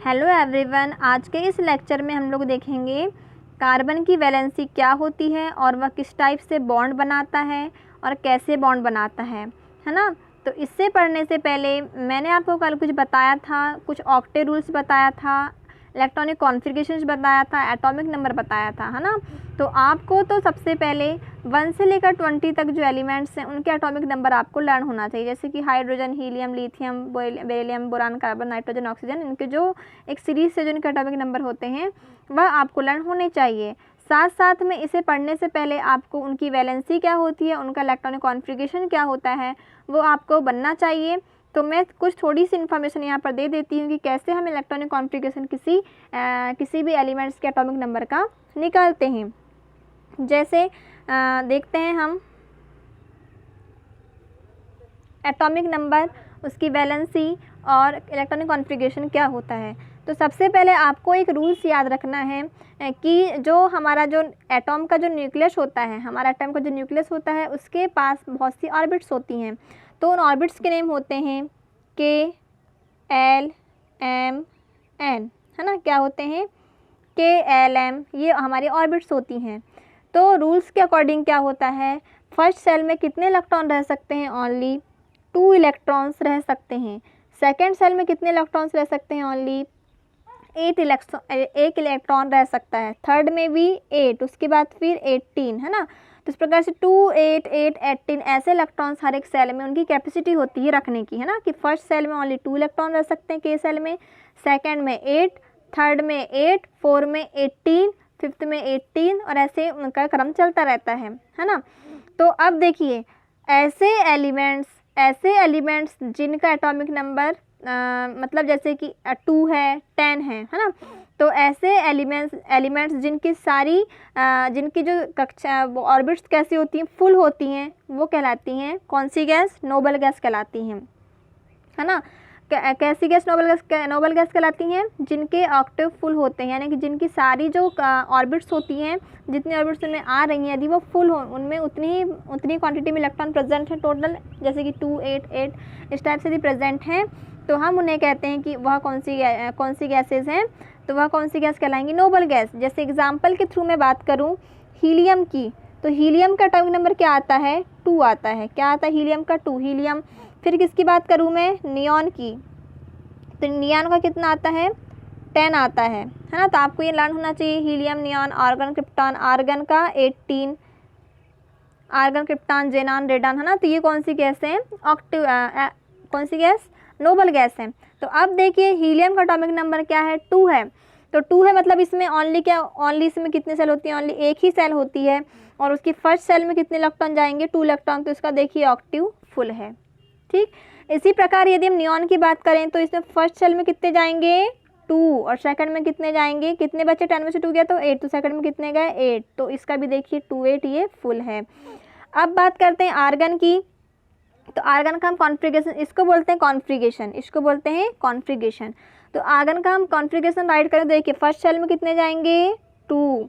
Hello everyone, आज के इस लेक्चर में हम लोग देखेंगे कार्बन की वैलेंसी क्या होती है और वह किस टाइप से बॉन्ड बनाता है और कैसे बॉन्ड बनाता है ना। तो इससे पढ़ने से पहले मैंने आपको कल कुछ बताया था, कुछ ऑक्टे रूल्स बताया था, इलेक्ट्रॉनिक कॉन्फ़िगरेशंस बताया था, एटॉमिक नंबर बताया था, है ना। तो आपको तो सबसे पहले 1 से लेकर 20 तक जो एलिमेंट्स हैं उनके एटॉमिक नंबर आपको लर्न होना चाहिए, जैसे कि hydrogen, helium, lithium, beryllium, boron, carbon, nitrogen, oxygen, इनके जो एक सीरीज से जो इनके एटॉमिक नंबर होते हैं वह आपको लर्न होने चाहिए। साथ साथ में इसे पढ़ने से पहले आपको उनकी वैलेंसी क्या होती है, उनका इलेक्ट्रॉनिक कॉन्फ़िगरेशन क्या होता है, वो आपको बनना चाहिए। तो मैं कुछ थोड़ी सी इन्फॉर्मेशन यहाँ पर दे देती हूँ कि कैसे हम इलेक्ट्रॉनिक कॉन्फ़िगरेशन किसी भी एलिमेंट्स के एटॉमिक नंबर का निकालते हैं। जैसे देखते हैं हम एटॉमिक नंबर, उसकी वैलेंसी और इलेक्ट्रॉनिक कॉन्फ़िगरेशन क्या होता है। तो सबसे पहले आपको एक रूल्स याद रखना है कि जो हमारा जो एटॉम का जो न्यूक्लियस होता है, हमारा एटॉम का जो न्यूक्लियस होता है उसके पास बहुत सी ऑर्बिट्स होती हैं। तो उन ऑर्बिट्स के नेम होते हैं के, एल, एम, एन, है ना। क्या होते हैं? के, एल, एम, ये हमारी ऑर्बिट्स होती हैं। तो रूल्स के अकॉर्डिंग क्या होता है, फर्स्ट सेल में कितने इलेक्ट्रॉन रह सकते हैं? ओनली 2 इलेक्ट्रॉन्स रह सकते हैं। सेकेंड सेल में कितने इलेक्ट्रॉन्स रह सकते हैं? ओनली 1 इलेक्ट्रॉन रह सकता है। थर्ड में भी 8, उसके बाद फिर 18, है ना। तो इस प्रकार से 2, 8, 8, 18 ऐसे इलेक्ट्रॉन्स हर एक सेल में उनकी कैपेसिटी होती है रखने की, है ना। कि फर्स्ट सेल में ओनली 2 इलेक्ट्रॉन रह सकते हैं के सेल में, सेकेंड में 8, थर्ड में 8, 4 में 18, फिफ्थ में 18 और ऐसे उनका क्रम चलता रहता है ना। तो अब देखिए ऐसे एलिमेंट्स जिनका एटॉमिक नंबर मतलब जैसे कि 2 है, 10 है ना। तो ऐसे एलिमेंट्स जिनकी जो कक्षा ऑर्बिट्स कैसी होती हैं, फुल होती हैं, वो कहलाती हैं कौन सी गैस? नोबल गैस कहलाती हैं, है ना। कैसी गैस? नोबल गैस कहलाती हैं जिनके ऑक्टेव फुल होते हैं, यानी कि जिनकी सारी जो ऑर्बिट्स होती हैं, जितनी ऑर्बिट्स उनमें आ रही हैं, यदि वो फुल हो, उनमें उतनी क्वांटिटी में इलेक्ट्रॉन प्रेजेंट है टोटल, जैसे कि 2, 8, 8 इस टाइप से भी प्रेजेंट हैं, तो हम उन्हें कहते हैं कि वह कौन सी गैसेज हैं। तो वह कौन सी गैस कहलाएंगी? Noble gas. जैसे एग्जाम्पल के थ्रू मैं बात करूँ हीलियम की, तो हीलियम का एटॉमिक नंबर क्या आता है? 2 आता है। क्या आता है? हीलियम का 2 हीलियम। फिर किसकी बात करूँ मैं? नियॉन की, तो नियॉन का कितना आता है? 10 आता है ना। तो आपको ये लर्न होना चाहिए helium, neon, argon, krypton. Argon का 18, आर्गन, क्रिप्टॉन, जेनॉन, रेडॉन, है ना। तो ये कौन सी गैस है? ऑक्टिव कौन सी गैस? नोबल गैस है। तो अब देखिए हीलियम का एटॉमिक नंबर क्या है? 2 है। तो 2 है मतलब इसमें ओनली इसमें कितने सेल होती हैं? ओनली एक ही सेल होती है। और उसकी फर्स्ट सेल में कितने इलेक्ट्रॉन जाएंगे? 2 इलेक्ट्रॉन। तो इसका देखिए ऑक्टिव फुल है, ठीक। इसी प्रकार यदि हम नियॉन की बात करें तो इसमें फर्स्ट सेल में कितने जाएंगे? 2 और सेकंड में कितने जाएंगे? कितने बचे? 10 में से 2 गया तो 8, तो सेकंड में कितने गए? 8। तो इसका भी देखिए 2, 8 ये फुल है। अब बात करते हैं आर्गन की। तो आर्गन का हम कॉन्फ़िगरेशन, इसको बोलते हैं कॉन्फ़िगरेशन। तो आर्गन का हम कॉन्फ़िगरेशन राइट करें, देखिए फर्स्ट सेल में कितने जाएंगे? 2,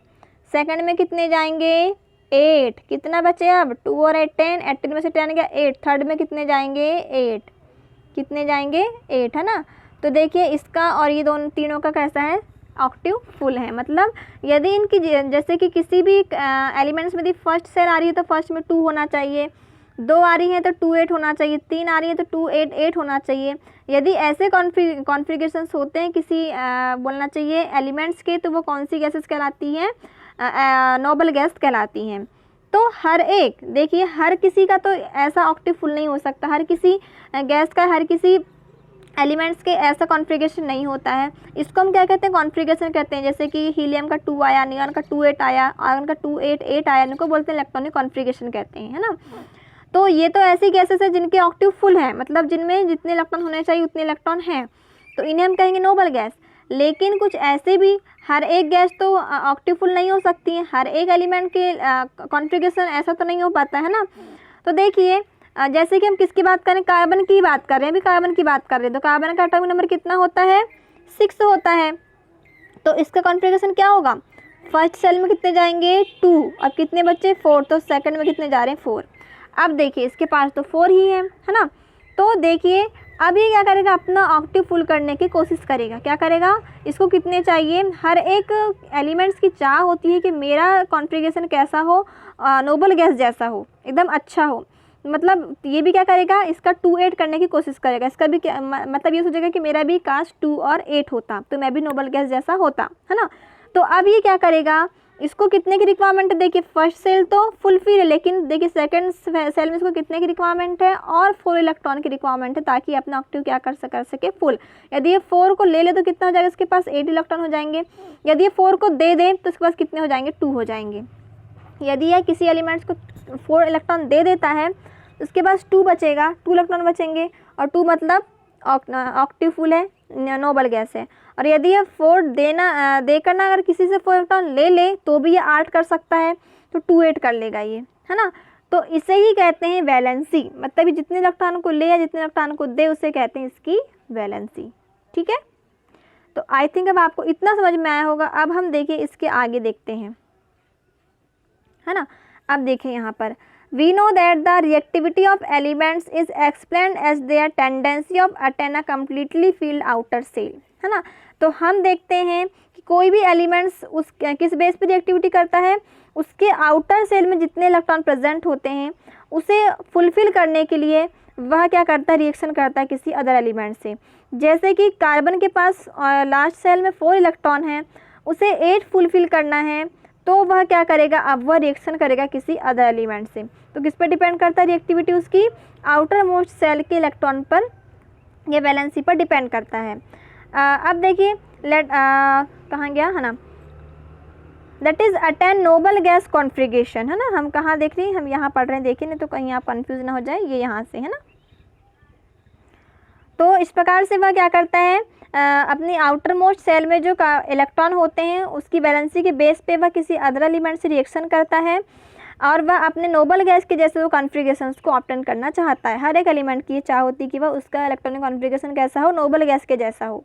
सेकंड में कितने जाएंगे? 8, कितना बचे अब? 2 और 8 10, 18 में से 10 गया 8, थर्ड में कितने जाएंगे? 8, कितने जाएंगे? 8, है ना। तो देखिए इसका और ये तीनों का कैसा है? ऑक्टिव फुल है। मतलब यदि इनकी जैसे कि किसी भी एलिमेंट्स में यदि फर्स्ट सेल आ रही है तो फर्स्ट में 2 होना चाहिए, 2 आ रही है तो 2, 8 होना चाहिए, 3 आ रही है तो 2, 8, 8 होना चाहिए। यदि ऐसे कॉन्फ़िगरेशंस होते हैं किसी बोलना चाहिए एलिमेंट्स के, तो वो कौन सी गैसेस कहलाती हैं? नोबल गैस कहलाती हैं। तो हर एक देखिए हर किसी का तो ऐसा ऑक्टिव फुल नहीं हो सकता, हर किसी गैस का, हर किसी एलिमेंट्स के ऐसा कॉन्फ़िगरेशन नहीं होता है। इसको हम क्या कहते हैं? कॉन्फ़िगरेशन कहते हैं। जैसे कि हीलियम का 2 आया, नियॉन का 2, 8 आया, आर्गन का 2, 8, 8 आया, इनको बोलते हैं इलेक्ट्रॉनिक कॉन्फ़िगरेशन कहते हैं, है ना। तो ये तो ऐसी गैसेस है जिनके ऑक्टिव फुल है, मतलब जिनमें जितने इलेक्ट्रॉन होने चाहिए उतने इलेक्ट्रॉन हैं, तो इन्हें हम कहेंगे नोबल गैस। लेकिन कुछ ऐसे भी, हर एक गैस तो ऑक्टिव फुल नहीं हो सकती है, हर एक एलिमेंट के कॉन्फ़िगरेशन ऐसा तो नहीं हो पाता है ना। तो देखिए जैसे कि हम किसकी बात करें? कार्बन की बात कर रहे हैं, अभी कार्बन की बात कर रहे हैं। तो कार्बन का एटॉमिक नंबर कितना होता है? 6 होता है। तो इसका कॉन्फ़िगरेशन क्या होगा? फर्स्ट सेल में कितने जाएंगे? 2, अब कितने बच्चे? 4, तो सेकंड में कितने जा रहे हैं? 4। अब देखिए इसके पास तो 4 ही है ना। तो देखिए अब ये क्या करेगा, अपना ऑक्टेव फुल करने की कोशिश करेगा। क्या करेगा, इसको कितने चाहिए, हर एक एलिमेंट्स की चाह होती है कि मेरा कॉन्फ़िगरेशन कैसा हो, नोबल गैस जैसा हो, एकदम अच्छा हो। मतलब ये भी क्या करेगा, इसका 2 8 करने की कोशिश करेगा। इसका भी क्या मतलब, ये सोचेगा कि मेरा भी काश 2 और 8 होता तो मैं भी नोबल गैस जैसा होता, है ना। तो अब ये क्या करेगा, इसको कितने की रिक्वायरमेंट है, देखिए फर्स्ट सेल तो फुलफिल है, लेकिन देखिए सेकंड सेल में इसको कितने की रिक्वायरमेंट है, और 4 इलेक्ट्रॉन की रिक्वायरमेंट है, ताकि अपना ऑक्टेव क्या कर सके फुल। यदि ये 4 को ले ले तो कितना हो जाएगा, इसके पास 8 इलेक्ट्रॉन हो जाएंगे। यदि ये 4 को दे दे तो इसके पास कितने हो जाएंगे, 2 हो जाएंगे। यदि यह किसी एलिमेंट्स को 4 इलेक्ट्रॉन दे देता है तो उसके पास 2 बचेगा, 2 इलेक्ट्रॉन बचेंगे, और 2 मतलब ऑक्टेव फुल है, नोबल गैस है। और यदि ये 4 देकर ना अगर किसी से 4 इलेक्ट्रॉन ले ले तो भी ये 8 कर सकता है, तो 2 8 कर लेगा ये, है ना। तो इसे ही कहते हैं वैलेंसी, मतलब जितने इलेक्ट्रॉन को ले या जितने इलेक्ट्रॉन को दे उसे कहते हैं इसकी वैलेंसी। ठीक है, तो आई थिंक अब आपको इतना समझ में आया होगा। अब हम देखिए इसके आगे देखते हैं, है ना। अब देखिए यहाँ पर we know that the reactivity of elements is explained as their tendency of attain a completely filled outer shell, है ना। तो हम देखते हैं कि कोई भी एलिमेंट्स उस किस बेस पे रिएक्टिविटी करता है, उसके आउटर सेल में जितने इलेक्ट्रॉन प्रेजेंट होते हैं उसे फुलफिल करने के लिए वह क्या करता है, रिएक्शन करता है किसी अदर एलिमेंट से। जैसे कि कार्बन के पास लास्ट सेल में 4 इलेक्ट्रॉन है, उसे 8 फुलफिल करना है, तो वह क्या करेगा, अब वह रिएक्शन करेगा किसी अदर एलिमेंट से। तो किस पर डिपेंड करता है रिएक्टिविटी, उसकी आउटर मोस्ट सेल के इलेक्ट्रॉन पर, ये वैलेंसी पर डिपेंड करता है। अब देखिए कहाँ गया, है ना, that is attain Nobel gas configuration, है ना। हम कहाँ देख रहे हैं, हम यहाँ पढ़ रहे हैं, देखिए नहीं तो कहीं आप कंफ्यूज ना हो जाए, ये यहाँ से, है ना। तो इस प्रकार से वह क्या करता है, अपनी आउटर मोस्ट सेल में जो इलेक्ट्रॉन होते हैं उसकी वैलेंसी के बेस पे वह किसी अदर एलिमेंट से रिएक्शन करता है, और वह अपने नोबल गैस के जैसे वो कॉन्फ़िगरेशंस को ऑब्टेन करना चाहता है। हर एक एलिमेंट की चाह होती है कि वह उसका इलेक्ट्रॉनिक कॉन्फ़िगरेशन कैसा हो, नोबल गैस के जैसा हो।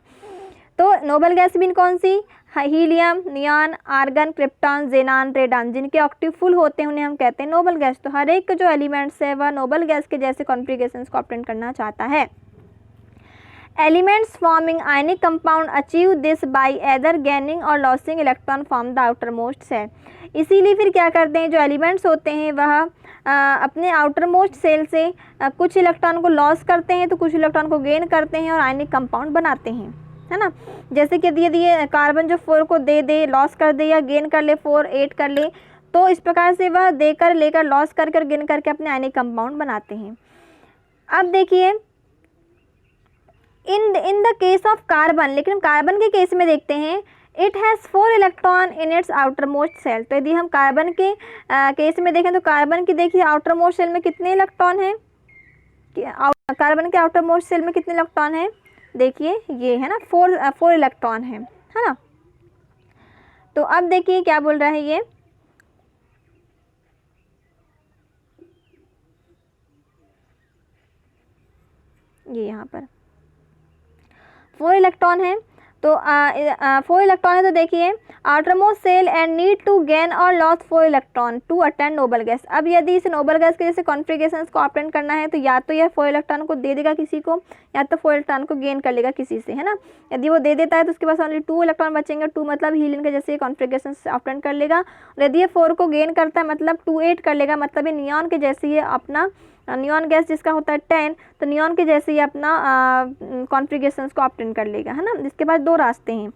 तो नोबल गैस भी कौन सी, helium, neon, argon, krypton, जेनान, radon, जिनके ऑक्टेव फुल होते हैं उन्हें हम कहते हैं नोबल गैस। तो हर एक जो एलिमेंट्स है वह नोबल गैस के जैसे कॉन्फ़िगरेशंस को ऑब्टेन करना चाहता है। Elements forming ionic compound achieve this by either gaining or losing electron from the outermost cell। इसीलिए फिर क्या करते हैं, जो एलिमेंट्स होते हैं वह अपने आउटर मोस्ट सेल से कुछ इलेक्ट्रॉन को लॉस करते हैं, तो कुछ इलेक्ट्रॉन को गेन करते हैं और आयनिक कंपाउंड बनाते हैं, है ना। जैसे कि यदि ये कार्बन जो 4 को दे लॉस कर दे या गेन कर ले, 4 8 कर ले, तो इस प्रकार से वह देकर लेकर लॉस कर गेन करके अपने आयनिक कंपाउंड बनाते हैं। अब देखिए in the case of carbon, लेकिन कार्बन के केस में देखते हैं, it has 4 electron in its outer most shell. तो यदि हम कार्बन के केस में देखें तो कार्बन की देखिए आउटर मोस्ट सेल में कितने इलेक्ट्रॉन हैं, कार्बन के आउटर मोस्ट सेल में कितने इलेक्ट्रॉन हैं, देखिए ये है ना 4 इलेक्ट्रॉन है ना। तो अब देखिए क्या बोल रहा है ये यहाँ पर 4 इलेक्ट्रॉन है। तो 4 इलेक्ट्रॉन है, तो देखिए outer most shell and need to gain और loss 4 electron to attend noble gas. अब यदि इसे नोबल गैस के जैसे कॉन्फ़िगरेशंस को ऑब्टेन करना है तो या तो यह 4 इलेक्ट्रॉन को दे देगा किसी को, या तो 4 इलेक्ट्रॉन को गेन कर लेगा किसी से, है ना। यदि वो दे देता है तो उसके पास ओनली 2 इलेक्ट्रॉन बचेंगे, 2 मतलब हीलियम के जैसे कॉन्फ़िगरेशंस ऑब्टेन कर लेगा। और यदि ये 4 को गेन करता है मतलब 2 8 कर लेगा, मतलब ये नियॉन के जैसे ये अपना नियॉन गैस जिसका होता है 10, तो नियॉन के जैसे ही अपना कॉन्फ़िगरेशंस को ऑब्टेन कर लेगा, है ना। इसके बाद 2 रास्ते हैं।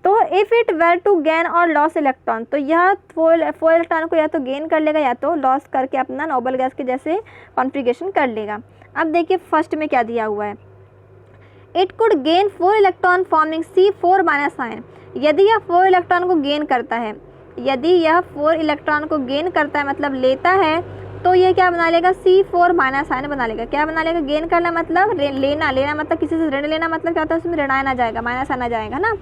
तो if it were to gain और लॉस इलेक्ट्रॉन, तो यह 4 इलेक्ट्रॉन को या तो गेन कर लेगा या तो लॉस करके अपना नोबल गैस के जैसे कॉन्फ़िगरेशन कर लेगा। अब देखिए फर्स्ट में क्या दिया हुआ है, it could gain 4 electron forming C4 minus ion. यदि यह 4 इलेक्ट्रॉन को गेन करता है, यदि यह 4 इलेक्ट्रॉन को गेन करता है मतलब लेता है, तो ये क्या बना लेगा, C4 माइनस आयन बना लेगा। क्या बना लेगा, गेन करना मतलब लेना मतलब किसी से ऋण लेना, मतलब क्या होता है उसमें ऋण आना जाएगा, माइनस आना जाएगा ना।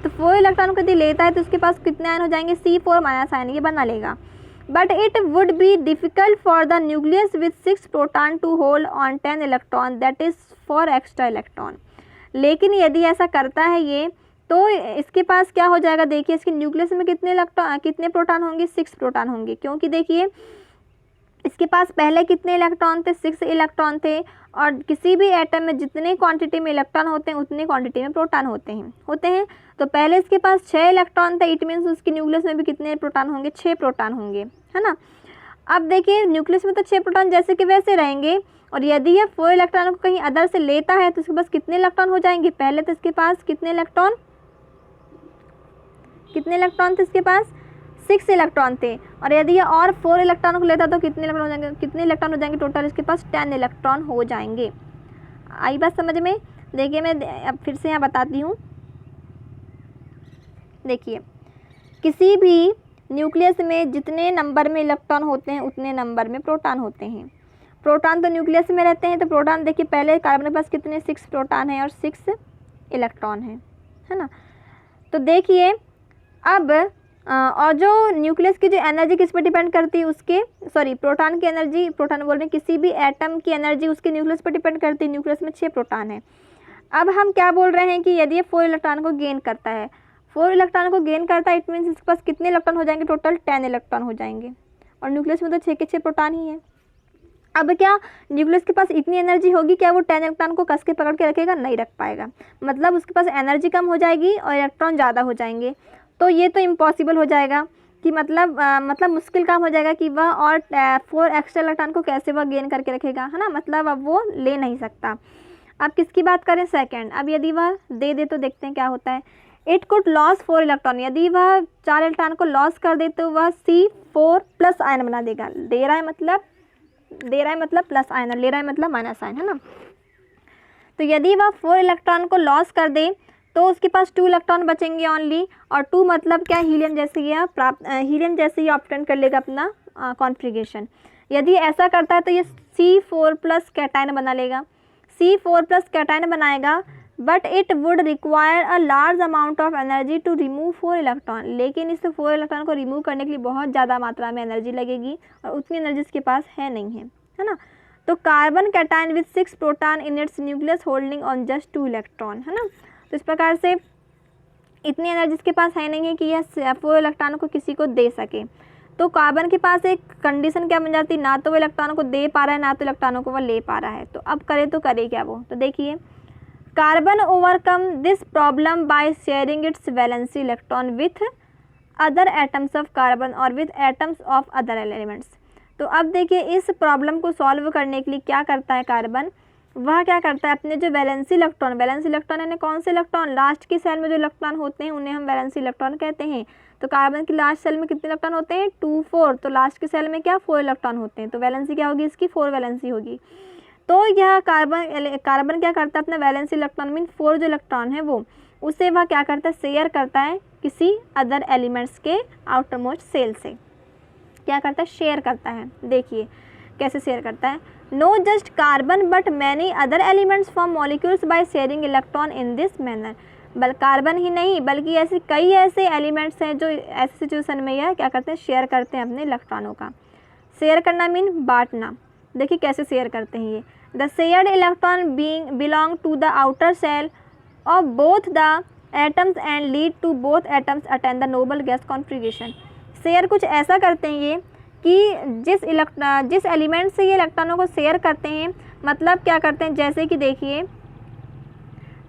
तो 4 इलेक्ट्रॉन को यदि लेता है तो उसके पास कितने आयन हो जाएंगे, C4 माइनस आयन, ये बना लेगा। But it would be difficult for the nucleus with 6 proton to hold on 10 electron, that is 4 extra electron. लेकिन यदि ऐसा करता है ये, तो इसके पास क्या हो जाएगा, देखिए इसके न्यूक्लियस में कितने प्रोटॉन होंगे, 6 प्रोटॉन होंगे, क्योंकि देखिए इसके पास पहले कितने इलेक्ट्रॉन थे, 6 इलेक्ट्रॉन थे, और किसी भी एटम में जितने क्वांटिटी में इलेक्ट्रॉन होते हैं उतनी क्वांटिटी में प्रोटॉन होते हैं। तो पहले इसके पास 6 इलेक्ट्रॉन थे, इट मीन्स उसके न्यूक्लियस में भी कितने प्रोटॉन होंगे, 6 प्रोटॉन होंगे, है ना। अब देखिए न्यूक्लियस में तो 6 प्रोटॉन जैसे कि वैसे रहेंगे, और यदि ये 4 इलेक्ट्रॉन को कहीं अदर से लेता है तो इसके पास कितने इलेक्ट्रॉन हो जाएंगे। पहले तो इसके पास कितने इलेक्ट्रॉन थे, इसके पास 6 इलेक्ट्रॉन थे, और यदि ये और 4 इलेक्ट्रॉन को लेता तो कितने इलेक्ट्रॉन हो जाएंगे टोटल, इसके पास 10 इलेक्ट्रॉन हो जाएंगे। आई बात समझ में। देखिए मैं अब फिर से यहाँ बताती हूँ। देखिए किसी भी न्यूक्लियस में जितने नंबर में इलेक्ट्रॉन होते हैं उतने नंबर में प्रोटॉन होते हैं। प्रोटॉन तो न्यूक्लियस में रहते हैं, तो प्रोटॉन देखिए पहले कार्बन के पास कितने 6 प्रोटॉन है और 6 इलेक्ट्रॉन है ना। तो देखिए अब और जो न्यूक्लियस की जो एनर्जी किस पर डिपेंड करती है, उसके प्रोटॉन की एनर्जी, प्रोटॉन बोल रहे हैं, किसी भी एटम की एनर्जी उसके न्यूक्लियस पर डिपेंड करती है। न्यूक्लियस में 6 प्रोटॉन है। अब हम क्या बोल रहे हैं कि यदि ये 4 इलेक्ट्रॉन को गेन करता है, 4 इलेक्ट्रॉन को गेन करता है, इट मीन्स इसके पास कितने इलेक्ट्रॉन हो जाएंगे टोटल, 10 इलेक्ट्रॉन हो जाएंगे, और न्यूक्लियस में तो 6 के 6 प्रोटॉन ही है। अब क्या न्यूक्लियस के पास इतनी एनर्जी होगी, क्या वो 10 इलेक्ट्रॉन को कस के पकड़ के रखेगा, नहीं रख पाएगा, मतलब उसके पास एनर्जी कम हो जाएगी और इलेक्ट्रॉन ज़्यादा हो जाएंगे। तो ये तो इम्पॉसिबल हो जाएगा कि मतलब मुश्किल काम हो जाएगा कि वह और 4 एक्स्ट्रा इलेक्ट्रॉन को कैसे वह गेन करके रखेगा, है ना, मतलब अब वो ले नहीं सकता। अब किसकी बात करें, सेकंड। अब यदि वह दे तो देखते हैं क्या होता है। इट कुड लॉस 4 इलेक्ट्रॉन, यदि वह 4 इलेक्ट्रॉन को लॉस कर दे तो वह C4+ आयन बना देगा। दे रहा है मतलब प्लस आयन, ले रहा है मतलब माइनस आयन, है ना। तो यदि वह 4 इलेक्ट्रॉन को लॉस कर दे तो उसके पास 2 इलेक्ट्रॉन बचेंगे ओनली, और 2 मतलब क्या, हीलियम जैसे ही ऑब्टेन कर लेगा अपना कॉन्फ़िगरेशन। यदि ऐसा करता है तो ये C4+ कैटायन बना लेगा, C4+ कैटायन बनाएगा, but it would require a large amount of energy to remove 4 electron, लेकिन इस 4 इलेक्ट्रॉन को रिमूव करने के लिए बहुत ज़्यादा मात्रा में एनर्जी लगेगी, और उतनी एनर्जी इसके पास नहीं है ना। तो carbon cation with 6 proton in its nucleus holding on just 2 electron, है ना। तो इस प्रकार से इतनी एनर्जी इसके पास नहीं है कि यह 4 इलेक्ट्रॉन को किसी को दे सके। तो कार्बन के पास एक कंडीशन क्या बन जाती है, ना तो वो इलेक्ट्रॉनों को दे पा रहा है, ना तो इलेक्ट्रॉनों को वो ले पा रहा है। तो अब तो करे क्या वो, तो देखिए carbon overcome this problem by sharing its valency electron with other atoms of carbon और with atoms of other elements. तो अब देखिए इस प्रॉब्लम को सॉल्व करने के लिए क्या करता है कार्बन, वह क्या करता है, अपने जो वैलेंसी इलेक्ट्रॉन यानी कौन से इलेक्ट्रॉन, लास्ट की सेल में जो इलेक्ट्रॉन होते हैं उन्हें हम वैलेंसी इलेक्ट्रॉन कहते हैं। तो कार्बन की लास्ट सेल में कितने इलेक्ट्रॉन होते हैं, 2 4, तो लास्ट की सेल में क्या 4 इलेक्ट्रॉन होते हैं, तो वैलेंसी क्या होगी इसकी, 4 वैलेंसी होगी। तो यह कार्बन क्या करता है, अपना वैलेंसी इलेक्ट्रॉन मीन 4 जो इलेक्ट्रॉन है वो, उसे वह क्या करता है, शेयर करता है किसी अदर एलिमेंट्स के आउटर मोस्ट सेल से। क्या करता है, शेयर करता है। देखिए कैसे शेयर करता है, no just carbon but many other elements form molecules by sharing electron in this manner. Carbon ही नहीं बल्कि ऐसे कई ऐसे एलिमेंट्स हैं जो ऐसे सिचुएशन में यह क्या करते हैं, शेयर करते हैं अपने इलेक्ट्रॉनों का। शेयर करना मीन बांटना। देखिए कैसे शेयर करते हैं ये, the shared electron belong to the outer shell of both the atoms and lead to both atoms attain the noble gas configuration. Share कुछ ऐसा करते हैं ये कि जिस एलिमेंट से ये इलेक्ट्रॉनों को शेयर करते हैं, मतलब क्या करते हैं, जैसे कि देखिए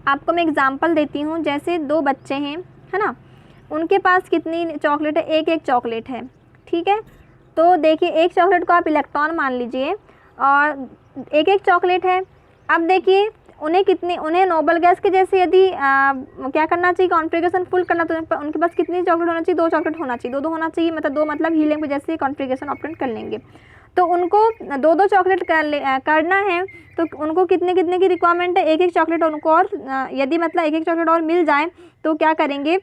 आपको मैं एग्जांपल देती हूँ। जैसे 2 बच्चे हैं, है ना, उनके पास कितनी चॉकलेट है, एक चॉकलेट है, ठीक है। तो देखिए एक चॉकलेट को आप इलेक्ट्रॉन मान लीजिए और एक चॉकलेट है। अब देखिए उन्हें नोबल गैस के जैसे यदि क्या करना चाहिए, कॉन्फ़िगरेशन फुल करना, तो उनके पास कितनी चॉकलेट होना चाहिए, 2 चॉकलेट होना चाहिए, 2 होना चाहिए, मतलब 2 मतलब हीलियम के जैसे कॉन्फ़िगरेशन ऑप्टेन कर लेंगे। तो उनको 2 चॉकलेट करना है, तो उनको कितने की रिक्वायरमेंट है, एक चॉकलेट उनको, और यदि मतलब एक चॉकलेट और मिल जाए तो क्या करेंगे,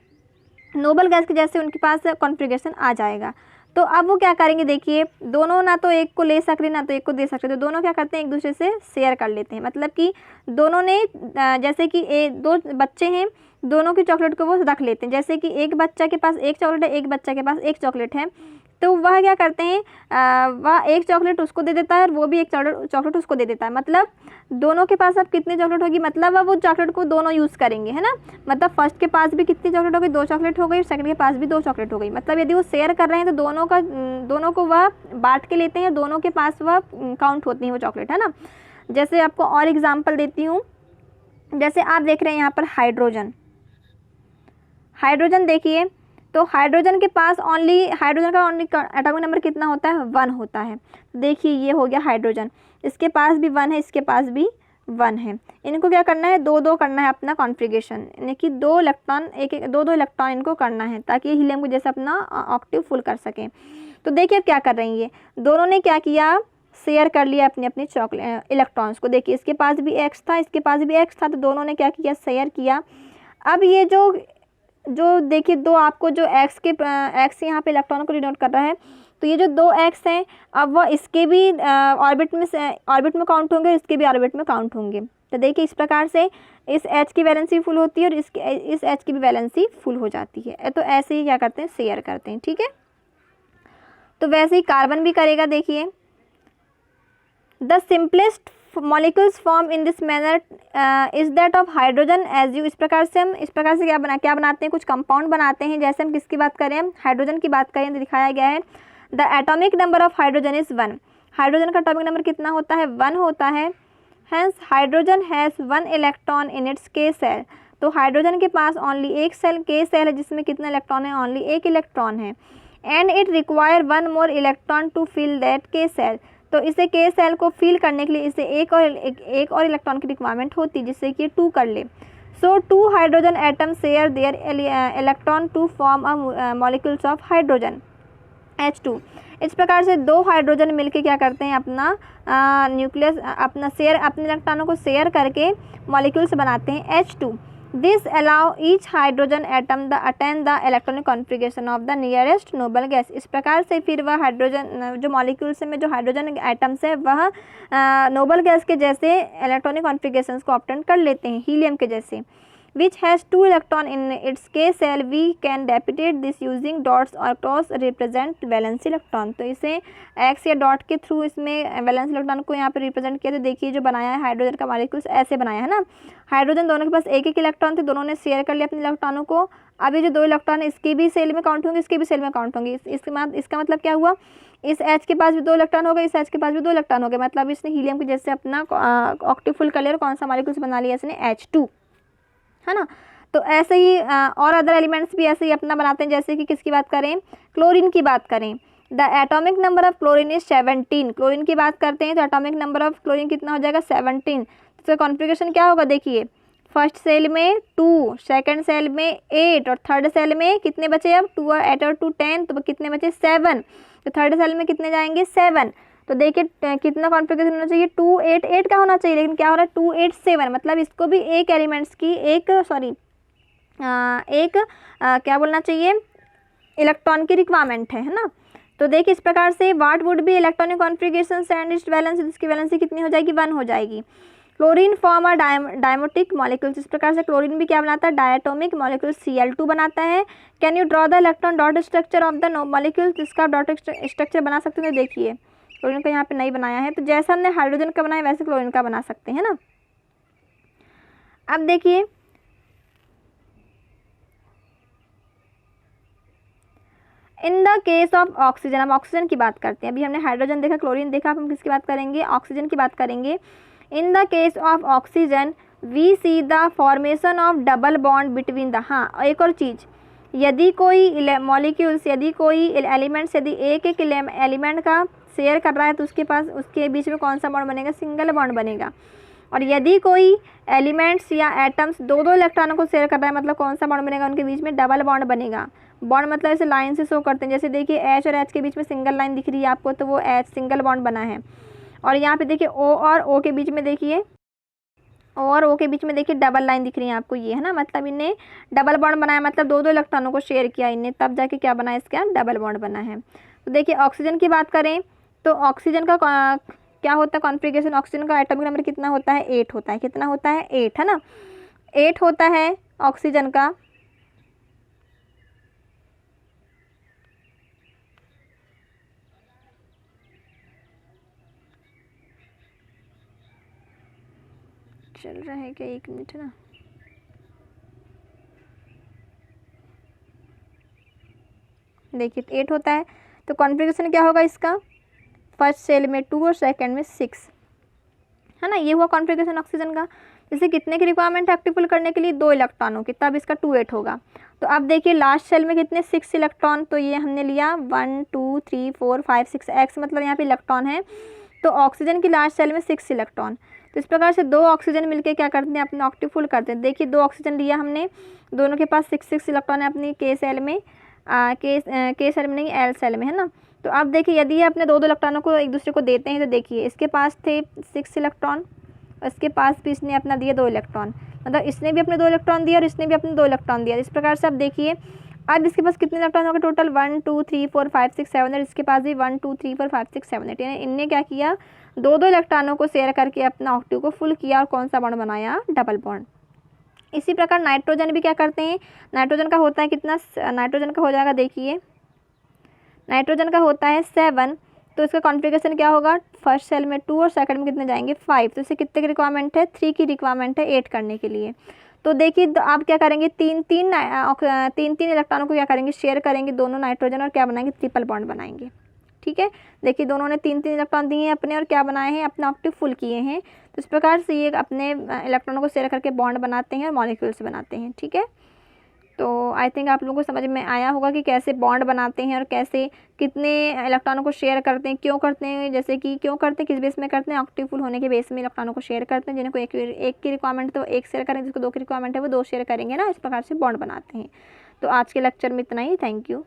नोबल गैस के जैसे उनके पास कॉन्फ़िगरेशन आ जाएगा। तो अब वो क्या करेंगे, देखिए दोनों ना तो एक को ले सक रहे ना तो एक को दे सकते, तो दोनों क्या करते हैं, एक दूसरे से शेयर कर लेते हैं। मतलब कि दोनों ने जैसे कि 2 बच्चे हैं, दोनों की चॉकलेट को वो रख लेते हैं। जैसे कि एक बच्चा के पास एक चॉकलेट है, एक बच्चा के पास एक चॉकलेट है, तो वह क्या करते हैं, वह एक चॉकलेट उसको दे देता है और वो भी एक चॉकलेट उसको दे देता है। मतलब दोनों के पास अब कितनी चॉकलेट होगी, मतलब अब वो चॉकलेट को दोनों यूज़ करेंगे, है ना। मतलब फर्स्ट के पास भी कितनी चॉकलेट हो गई, 2 चॉकलेट हो गई, सेकंड के पास भी 2 चॉकलेट हो गई। मतलब यदि वो शेयर कर रहे हैं तो दोनों को वह बांट के लेते हैं, दोनों के पास वह काउंट होती है वो चॉकलेट, है ना। जैसे आपको और एग्जांपल देती हूँ, जैसे आप देख रहे हैं यहाँ पर हाइड्रोजन, हाइड्रोजन देखिए, तो हाइड्रोजन के पास हाइड्रोजन का ओनली एटॉमिक नंबर कितना होता है, 1 होता है। देखिए ये हो गया हाइड्रोजन, इसके पास भी 1 है, इसके पास भी 1 है। इनको क्या करना है, 2-2 करना है अपना कॉन्फ़िगरेशन, यानी कि 2 इलेक्ट्रॉन, एक 2-2 इलेक्ट्रॉन इनको करना है ताकि ये हीलियम को जैसे अपना ऑक्टेव फुल कर सकें। तो देखिए अब क्या कर रही है, दोनों ने क्या किया, शेयर कर लिया अपने अपने इलेक्ट्रॉन्स को। देखिए इसके पास भी एक्स था, इसके पास भी एक्स था, तो दोनों ने क्या किया, शेयर किया। अब ये जो देखिए दो आपको जो एक्स यहाँ पे इलेक्ट्रॉन को डिनोट कर रहा है, तो ये जो 2 एक्स हैं अब वह इसके भी ऑर्बिट में काउंट होंगे, इसके भी ऑर्बिट में काउंट होंगे। तो देखिए इस प्रकार से इस एच की वैलेंसी फुल होती है और इस एच की भी वैलेंसी फुल हो जाती है। तो ऐसे ही क्या करते हैं, शेयर करते हैं, ठीक है। तो वैसे ही कार्बन भी करेगा। देखिए the simplest molecules form in this manner is that of hydrogen as you. इस प्रकार से क्या बनाते हैं, कुछ कंपाउंड बनाते हैं। जैसे हम किसकी बात करें, हाइड्रोजन की बात करें, तो दिखाया गया है the atomic number of hydrogen is 1। Hydrogen का एटॉमिक नंबर कितना होता है, 1 होता है। Hence hydrogen has 1 electron in its K shell. तो हाइड्रोजन के पास ओनली एक के सेल है जिसमें कितना इलेक्ट्रॉन है, ओनली 1 इलेक्ट्रॉन है। And it require 1 more electron to fill that K shell. तो इसे के सेल को फिल करने के लिए इसे एक और इलेक्ट्रॉन की रिक्वायरमेंट होती है, जिससे कि 2 कर ले। So 2 hydrogen atom share their electron to form a molecules of hydrogen H2। इस प्रकार से 2 हाइड्रोजन मिलके क्या करते हैं, अपना न्यूक्लियस अपने इलेक्ट्रॉनों को शेयर करके मॉलिक्यूल्स बनाते हैं H2। This allow each hydrogen atom the attain the electronic configuration of the nearest noble gas. इस प्रकार से फिर वह हाइड्रोजन जो मॉलिक्यूल्स में जो हाइड्रोजन एटम्स है वह नोबल गैस के जैसे इलेक्ट्रॉनिक कॉन्फ़िगरेशंस को ऑब्टेन कर लेते हैं, हीलियम के जैसे। which has 2 electron in its k cell, we can depict this using dots or cross represent valence electron। तो इसे x या डॉट के थ्रू इसमें वैलेंस इलेक्ट्रॉन को यहाँ पे रिप्रेजेंट किया। तो देखिए जो बनाया है हाइड्रोजन का मॉलिक्यूल्स ऐसे बनाया है ना, हाइड्रोजन दोनों के पास एक इलेक्ट्रॉन थे, दोनों ने शेयर कर लिया अपने इलेक्ट्रॉनों को। अब ये जो 2 इलेक्ट्रॉन है इसके भी सेल में काउंट होंगे, इसके भी सेल में काउंट होंगे। इसका मतलब क्या हुआ, इस H के पास भी 2 इलेक्ट्रॉन हो गए, इस H के पास भी 2 इलेक्ट्रॉन हो गए। मतलब इसने हीलियम के जैसे अपना ऑक्टेव फुल कर लिया। कौन सा मॉलिक्यूल्स बना लिया इसने, H2, है ना। तो ऐसे ही और अदर एलिमेंट्स भी ऐसे ही अपना बनाते हैं। जैसे कि किसकी बात करें, क्लोरीन की बात करें, the atomic number of chlorine is 17। Chlorine की बात करते हैं तो एटॉमिक नंबर ऑफ क्लोरीन कितना हो जाएगा, 17। तो कॉन्फ़िगरेशन क्या होगा, देखिए फर्स्ट सेल में 2, सेकंड सेल में 8 और थर्ड सेल में कितने बचे, अब 2 और 8 और 2 10, तो कितने बचे 7। तो थर्ड सेल में कितने जाएंगे, 7। तो देखिए कितना कॉन्फ़िगरेशन होना चाहिए, 2 8 8 का होना चाहिए, लेकिन क्या हो रहा है 2 8 7। मतलब इसको भी एक एलिमेंट्स की क्या बोलना चाहिए, इलेक्ट्रॉन की रिक्वायरमेंट है ना। तो देखिए इस प्रकार से what would be electronic configuration and its valence, इसकी वैलेंसी कितनी हो जाएगी, 1 हो जाएगी। Chlorine form a diatomic molecules. इस प्रकार से क्लोरीन भी क्या बनाता है, डायटोमिक मॉलिक्यूल Cl2 बनाता है। Can you draw the electron dot structure of the molecules, इसका डॉट स्ट्रक्चर बना सकते हैं। देखिए क्लोरीन का यहाँ पे नहीं बनाया है, तो जैसा हमने हाइड्रोजन का बनाया वैसे क्लोरीन का बना सकते हैं ना। अब देखिए in the case of oxygen, हम ऑक्सीजन की बात करते हैं। अभी हमने हाइड्रोजन देखा, क्लोरीन देखा, अब हम किसकी बात करेंगे, ऑक्सीजन की बात करेंगे। In the case of oxygen we see the formation of double bond between the, हाँ एक और चीज़, यदि कोई मॉलिक्यूल्स, यदि कोई एलिमेंट्स, यदि एक एलिमेंट का शेयर कर रहा है तो उसके बीच में कौन सा बॉन्ड बनेगा, सिंगल बॉन्ड बनेगा। और यदि कोई एलिमेंट्स या एटम्स 2-2 इलेक्ट्रॉनों को शेयर कर रहा है, मतलब कौन सा बॉन्ड बनेगा, उनके बीच में डबल बॉन्ड बनेगा। बॉन्ड मतलब ऐसे लाइन से शो करते हैं, जैसे देखिए H और H के बीच में सिंगल लाइन दिख रही है आपको, तो वो H सिंगल बॉन्ड बना है। और यहाँ पे देखिए O और O के बीच में देखिए, O और O के बीच में देखिए डबल लाइन दिख रही है आपको, ये है ना, मतलब इन्हें डबल बॉन्ड बनाया, मतलब 2-2 इलेक्ट्रॉनों को शेयर किया इन्हें, तब जाके क्या बना है, इसका डबल बॉन्ड बना है। तो देखिए ऑक्सीजन की बात करें तो ऑक्सीजन का क्या होता है कॉन्फ़िगरेशन, ऑक्सीजन का एटॉमिक नंबर कितना होता है, 8 होता है। कितना होता है, 8, है ना, 8 होता है ऑक्सीजन का। चल रहा है क्या, 1 मिनट ना। देखिए 8 होता है, तो कॉन्फ़िगरेशन क्या होगा इसका, फर्स्ट सेल में 2 और सेकंड में 6, है ना। ये हुआ कॉन्फ़िगरेशन ऑक्सीजन का। जैसे कितने की रिक्वायरमेंट है एक्टिव फुल करने के लिए, 2 इलेक्ट्रॉनों की, तब इसका 2 8 होगा। तो अब देखिए लास्ट शेल में कितने 6 इलेक्ट्रॉन, तो ये हमने लिया 1 2 3 4 5 6 एक्स मतलब यहाँ पे इलेक्ट्रॉन है। तो ऑक्सीजन की लास्ट शेल में 6 इलेक्ट्रॉन। तो इस प्रकार से 2 ऑक्सीजन मिलके क्या करते हैं, अपने ऑक्टिव फुल करते हैं। देखिए 2 ऑक्सीजन लिया हमने, दोनों के पास 6 इलेक्ट्रॉन है अपनी के सेल में, के सेल में नहीं एल सेल में, है ना। तो अब देखिए यदि ये अपने 2 इलेक्ट्रॉनों को एक दूसरे को देते हैं, तो देखिए इसके पास थे 6 इलेक्ट्रॉन, इसके पास भी इसने अपना दिए 2 इलेक्ट्रॉन, मतलब इसने भी अपने 2 इलेक्ट्रॉन दिए और इसने भी अपने 2 इलेक्ट्रॉन दिया। इस प्रकार से अब देखिए अब इसके पास कितने इलेक्ट्रॉन होंगे टोटल, 1 2 3 4 5 6 7 8, इसके पास भी 1 2 3 4 5 6 7 8, यानी इनने क्या किया, 2 इलेक्ट्रॉनों को शेयर करके अपना ऑक्टिव को फुल किया और कौन सा बॉन्ड बनाया, डबल बॉन्ड। इसी प्रकार नाइट्रोजन भी क्या करते हैं, नाइट्रोजन का होता है कितना, नाइट्रोजन का हो जाएगा, देखिए नाइट्रोजन का होता है 7, तो इसका कॉन्फ़िगरेशन क्या होगा, फर्स्ट सेल में 2 और सेकंड में कितने जाएंगे 5, तो इसे कितने की रिक्वायरमेंट है, 3 की रिक्वायरमेंट है 8 करने के लिए। तो देखिए तो आप क्या करेंगे, तीन तीन इलेक्ट्रॉनों को क्या करेंगे, शेयर करेंगे दोनों नाइट्रोजन, और क्या बनाएंगे, ट्रिपल बॉन्ड बनाएंगे। ठीक है, देखिए दोनों ने 3 इलेक्ट्रॉन दिए हैं अपने और क्या बनाए हैं, अपना ऑक्टिव फुल किए हैं। तो इस प्रकार से ये अपने इलेक्ट्रॉनों को शेयर करके बॉन्ड बनाते हैं और मॉलिक्यूल्स बनाते हैं। ठीक है, तो आई थिंक आप लोगों को समझ में आया होगा कि कैसे बॉन्ड बनाते हैं और कैसे कितने इलेक्ट्रॉनों को शेयर करते हैं, क्यों करते हैं, जैसे कि क्यों करते हैं, किस बेस में करते हैं, ऑक्टिव फुल होने के बेस में इलेक्ट्रॉनों को शेयर करते हैं। जिनको एक की रिक्वायरमेंट तो एक शेयर करेंगे, जिसको 2 की रिक्वायरमेंट है वो 2 शेयर करेंगे ना, इस प्रकार से बॉन्ड बनाते हैं। तो आज के लेक्चर में इतना ही, थैंक यू।